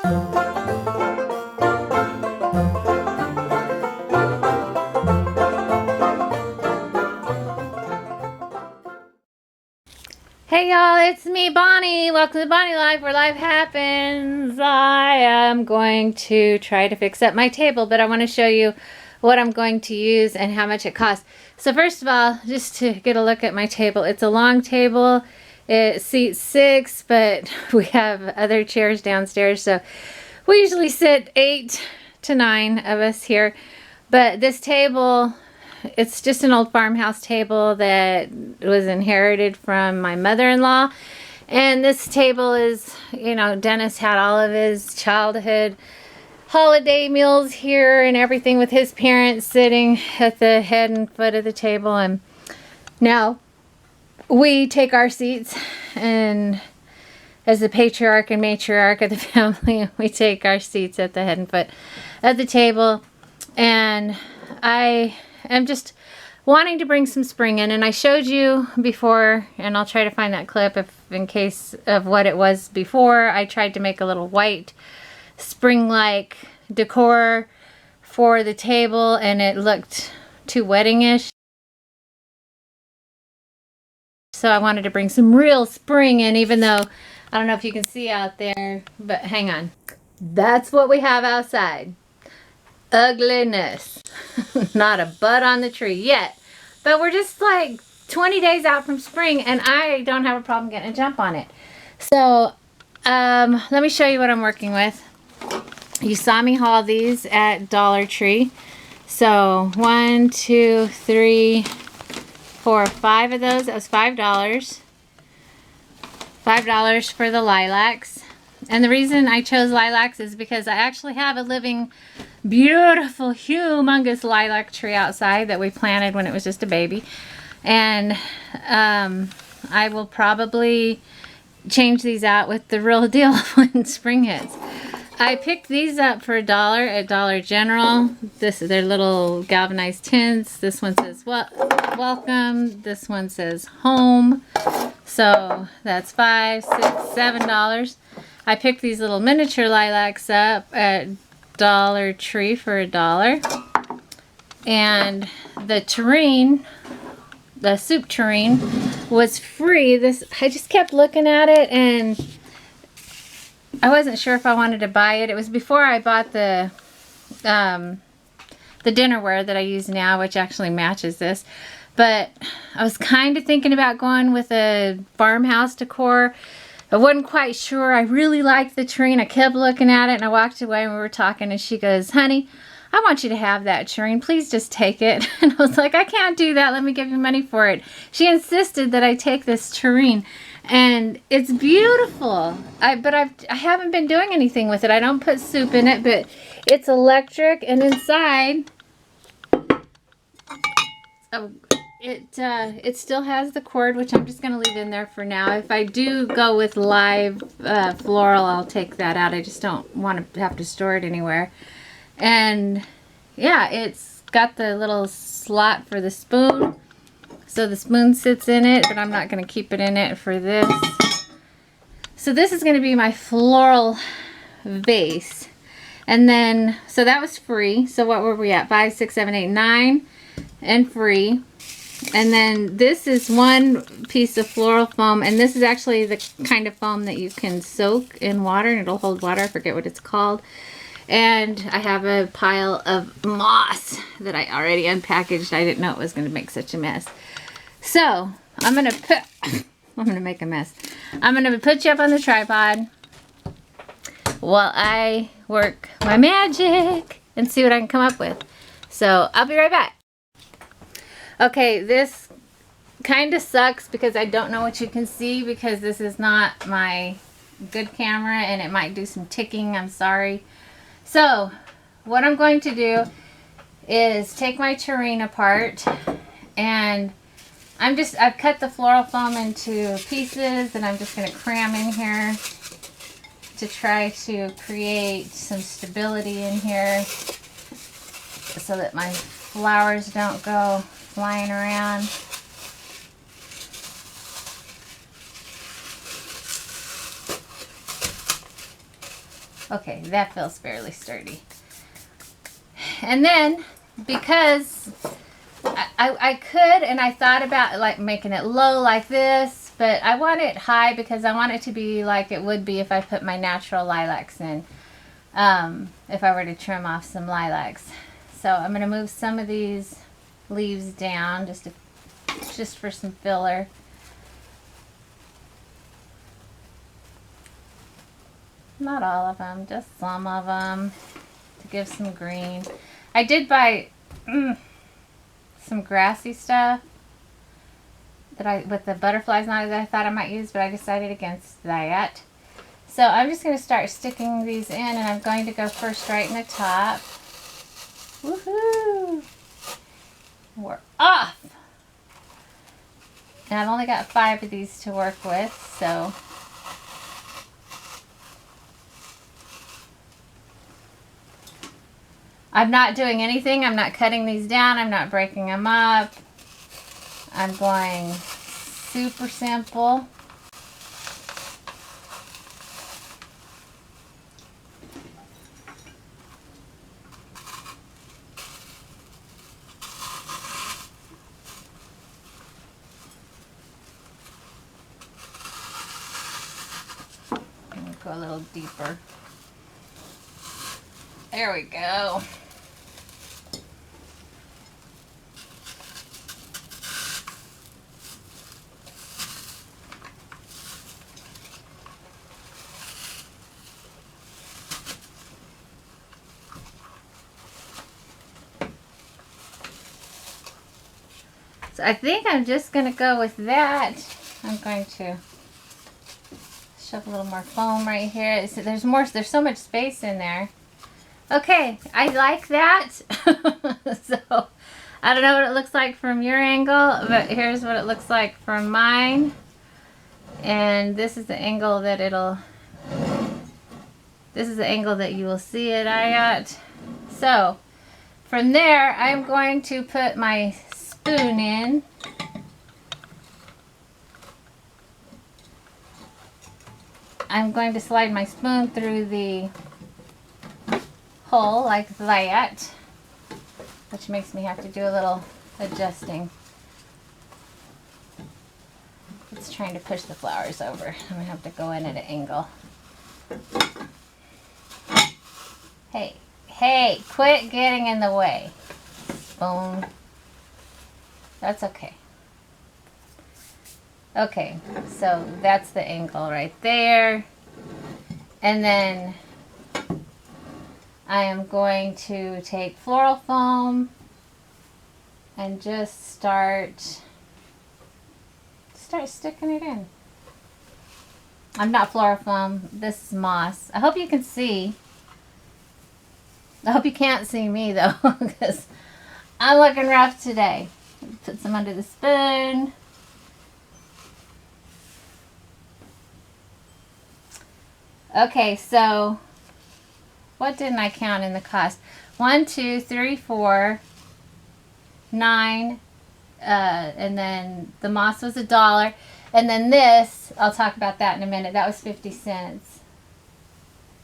Hey y'all, it's me, Bonnie. Welcome to Bonnie Life, where life happens. I am going to try to fix up my table, but I want to show you what I'm going to use and how much it costs. So first of all, just to get a look at my table, it's a long table. It seats 6, but we have other chairs downstairs, so we usually sit 8 to 9 of us here. But this table, it's just an old farmhouse table that was inherited from my mother-in-law. And this table is, you know, Dennis had all of his childhood holiday meals here and everything with his parents sitting at the head and foot of the table. And now we take our seats, and as the patriarch and matriarch of the family, we take our seats at the head and foot of the table. And I'm just wanting to bring some spring in, and I showed you before, and I'll try to find that clip if in case of what it was before. I tried to make a little white spring-like decor for the table, and it looked too wedding-ish. So I wanted to bring some real spring in, even though I don't know if you can see out there, but hang on. That's what we have outside. Ugliness. Not a bud on the tree yet, but we're just like 20 days out from spring, and I don't have a problem getting a jump on it. So let me show you what I'm working with. You saw me haul these at Dollar Tree. So 1, 2, 3, 4, 5 of those. That was $5. $5 for the lilacs. And the reason I chose lilacs is because I actually have a living, beautiful, humongous lilac tree outside that we planted when it was just a baby. And I will probably change these out with the real deal when spring hits. I picked these up for $1 at Dollar General. This is their little galvanized tins. This one says welcome. This one says home. So that's $5, $6, $7. I picked these little miniature lilacs up at Dollar Tree for $1. And the tureen, the soup tureen, was free. I just kept looking at it, and I wasn't sure if I wanted to buy it. It was before I bought the dinnerware that I use now, which actually matches this. But I was kind of thinking about going with a farmhouse decor. I wasn't quite sure. I really liked the tureen. I kept looking at it, and I walked away and we were talking, and she goes, honey, I want you to have that tureen. Please just take it. And I was like, I can't do that. Let me give you money for it. She insisted that I take this tureen, and it's beautiful. But I haven't been doing anything with it. I don't put soup in it, but it's electric, and inside, it still has the cord, which I'm just going to leave in there for now. If I do go with live floral, I'll take that out. I just don't want to have to store it anywhere. And yeah, it's got the little slot for the spoon. So the spoon sits in it, but I'm not going to keep it in it for this. So this is going to be my floral vase. And then, so that was free. So what were we at? 5, 6, 7, 8, 9 and free. And then this is one piece of floral foam, and this is actually the kind of foam that you can soak in water and it'll hold water. I forget what it's called. And I have a pile of moss that I already unpackaged. I didn't know it was going to make such a mess. So I'm going to make a mess. I'm going to put you up on the tripod while I work my magic and see what I can come up with. So I'll be right back. Okay, this kind of sucks because I don't know what you can see because this is not my good camera and it might do some ticking. I'm sorry. So what I'm going to do is take my tureen apart, and I've cut the floral foam into pieces, and I'm just going to cram in here to try to create some stability in here so that my flowers don't go flying around. Okay, that feels fairly sturdy. And then, because I could, and I thought about like making it low like this, but I want it high because I want it to be like it would be if I put my natural lilacs in, if I were to trim off some lilacs. So I'm going to move some of these leaves down just for some filler. Not all of them, just some of them to give some green. I did buy some grassy stuff that with the butterflies on it that I thought I might use, but I decided against that. So I'm just going to start sticking these in, and I'm going to go first right in the top. Woohoo! We're off! And I've only got 5 of these to work with, so I'm not doing anything. I'm not cutting these down. I'm not breaking them up. I'm going super simple. I'm going to go a little deeper. There we go. So I think I'm just going to go with that. I'm going to shove a little more foam right here. There's so much space in there. Okay, I like that. So I don't know what it looks like from your angle, but here's what it looks like from mine. And this is the angle that you will see it at. So from there, I'm going to put my spoon in. I'm going to slide my spoon through the hole like that, which makes me have to do a little adjusting. It's trying to push the flowers over. I'm gonna have to go in at an angle. Hey, quit getting in the way, spoon. That's okay. Okay, so that's the angle right there. And then I am going to take floral foam and just start sticking it in. I'm not floral foam, this is moss. I hope you can see. I hope you can't see me though, because I'm looking rough today. Put some under the spoon. Okay, so what didn't I count in the cost? 1, 2, 3, 4, 9, and then the moss was $1. And then this, I'll talk about that in a minute, that was 50 cents.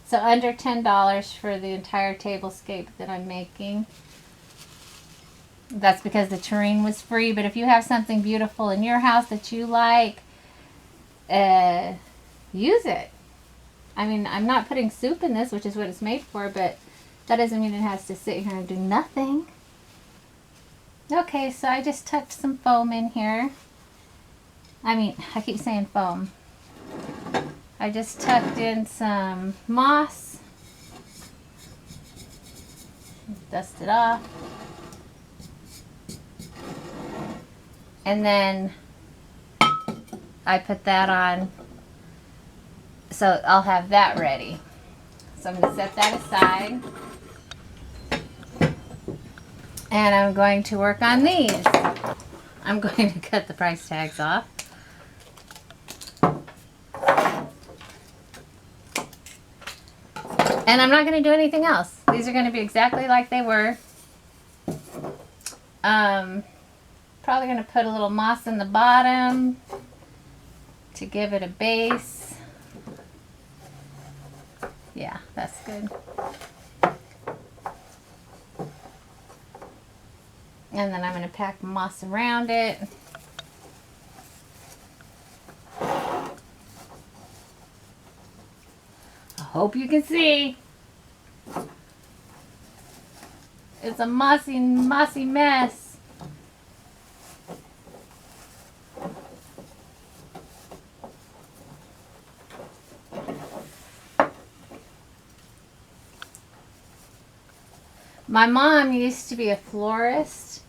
So under $10 for the entire tablescape that I'm making. That's because the terrain was free, but if you have something beautiful in your house that you like, use it. I mean, I'm not putting soup in this, which is what it's made for, but that doesn't mean it has to sit here and do nothing. Okay, so I just tucked some foam in here. I mean, I keep saying foam. I just tucked in some moss. Dust it off. And then I put that on. So I'll have that ready. So I'm going to set that aside. And I'm going to work on these. I'm going to cut the price tags off. And I'm not going to do anything else. These are going to be exactly like they were. Probably going to put a little moss in the bottom to give it a base. Yeah, that's good. And then I'm going to pack moss around it. I hope you can see. It's a mossy mess. My mom used to be a florist,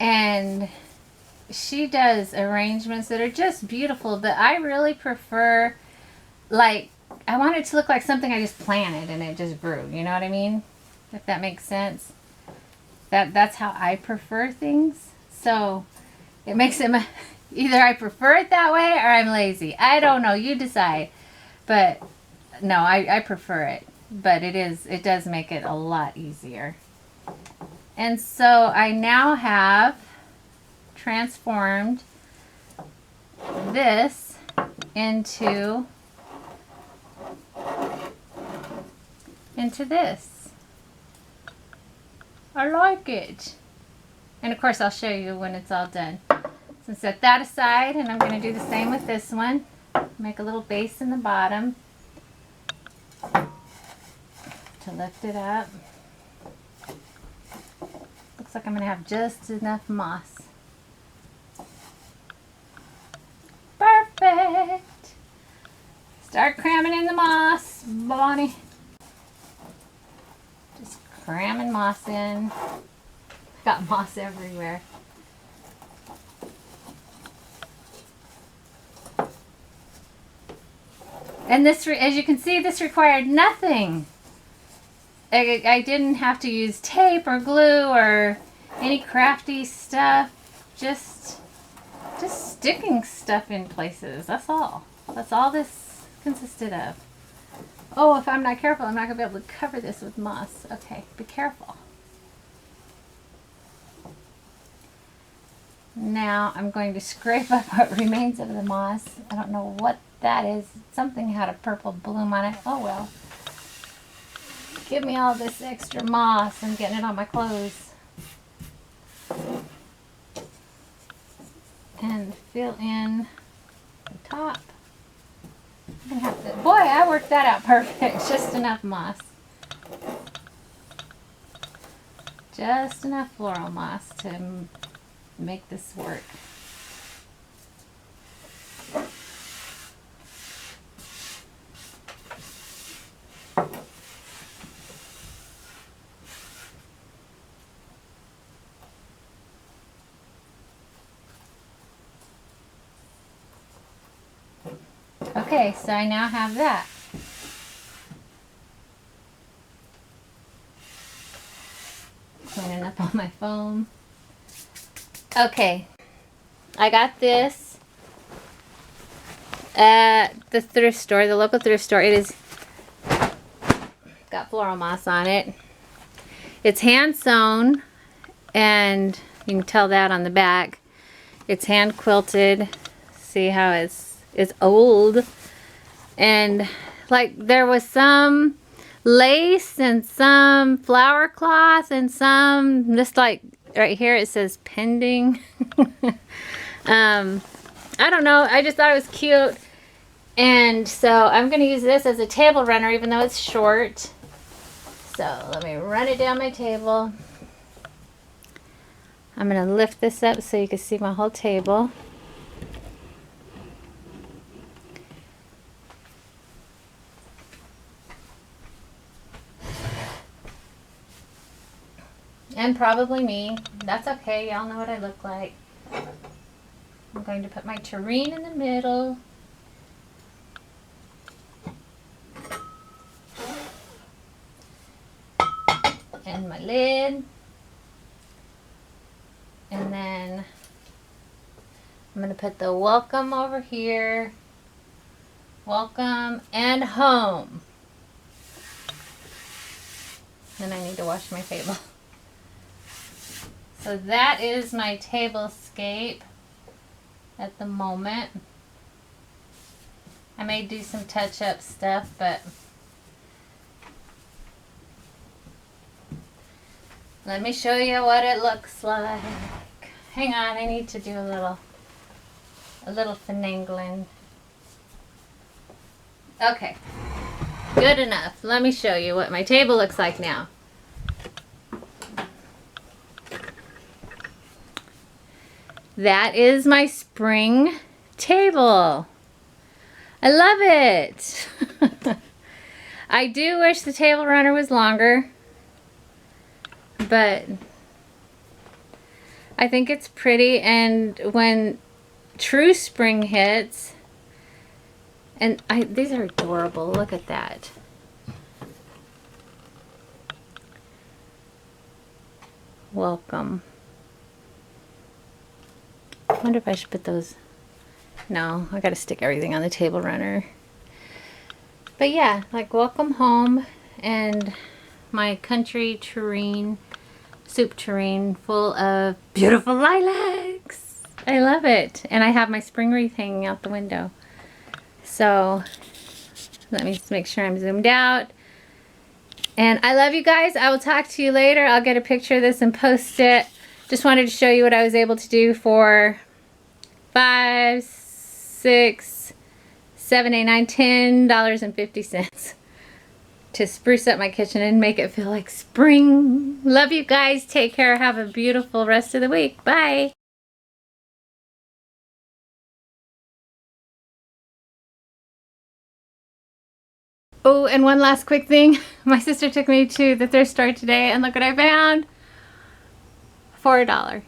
and she does arrangements that are just beautiful, but I really prefer, like, I want it to look like something I just planted and it just grew. You know what I mean? If that makes sense. That's how I prefer things. So it makes it either I prefer it that way or I'm lazy. I don't know. You decide. But no, I prefer it. But it does make it a lot easier. And so I now have transformed this into this. I like it. And of course I'll show you when it's all done. So set that aside, and I'm going to do the same with this one. Make a little base in the bottom to lift it up. Looks like I'm going to have just enough moss. Perfect. Start cramming in the moss, Bonnie. Just cramming moss in. Got moss everywhere. And this, as you can see, this required nothing. I didn't have to use tape or glue or any crafty stuff. Just sticking stuff in places. That's all. That's all this consisted of. Oh, if I'm not careful, I'm not going to be able to cover this with moss. Okay, be careful. Now I'm going to scrape up what remains of the moss. I don't know what that is. Something had a purple bloom on it. Oh well. Give me all this extra moss. I'm getting it on my clothes. And fill in the top. I'm gonna have to, boy, I worked that out perfect. Just enough moss. Just enough floral moss to make this work. Okay, so I now have that. Cleaning up all my foam. Okay, I got this at the thrift store, the local thrift store. It is got floral moss on it. It's hand sewn, and you can tell that on the back. It's hand quilted. See how it's old, and like there was some lace and some flower cloth and some just like right here it says pending. I don't know, I just thought it was cute, and so I'm going to use this as a table runner even though it's short. So let me run it down my table. I'm going to lift this up so you can see my whole table. And probably me. That's okay. Y'all know what I look like. I'm going to put my tureen in the middle. And my lid. And then I'm going to put the welcome over here. Welcome and home. Then I need to wash my table. So that is my tablescape at the moment. I may do some touch-up stuff, but Let me show you what it looks like. Hang on, I need to do a little finagling. Okay, good enough. Let me show you what my table looks like now. That is my spring table. I love it. I do wish the table runner was longer, but I think it's pretty, and when true spring hits, and these are adorable. Look at that. Welcome. I wonder if I should put those. No, I gotta stick everything on the table runner. But yeah, like welcome home, and my country tureen, soup tureen full of beautiful lilacs. I love it. And I have my spring wreath hanging out the window. So let me just make sure I'm zoomed out. And I love you guys. I will talk to you later. I'll get a picture of this and post it. Just wanted to show you what I was able to do for $5, $6, $7, $8, $9, $10.50 to spruce up my kitchen and make it feel like spring. Love you guys. Take care. Have a beautiful rest of the week. Bye. Oh, and one last quick thing. My sister took me to the thrift store today, and look what I found. For $1.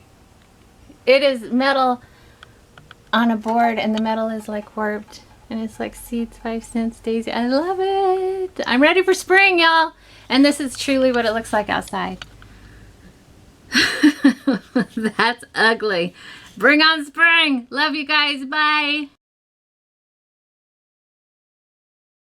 It is metal on a board, and the metal is like warped. And it's like seeds, 5 cents, daisy. I love it. I'm ready for spring, y'all. And this is truly what it looks like outside. That's ugly. Bring on spring. Love you guys. Bye.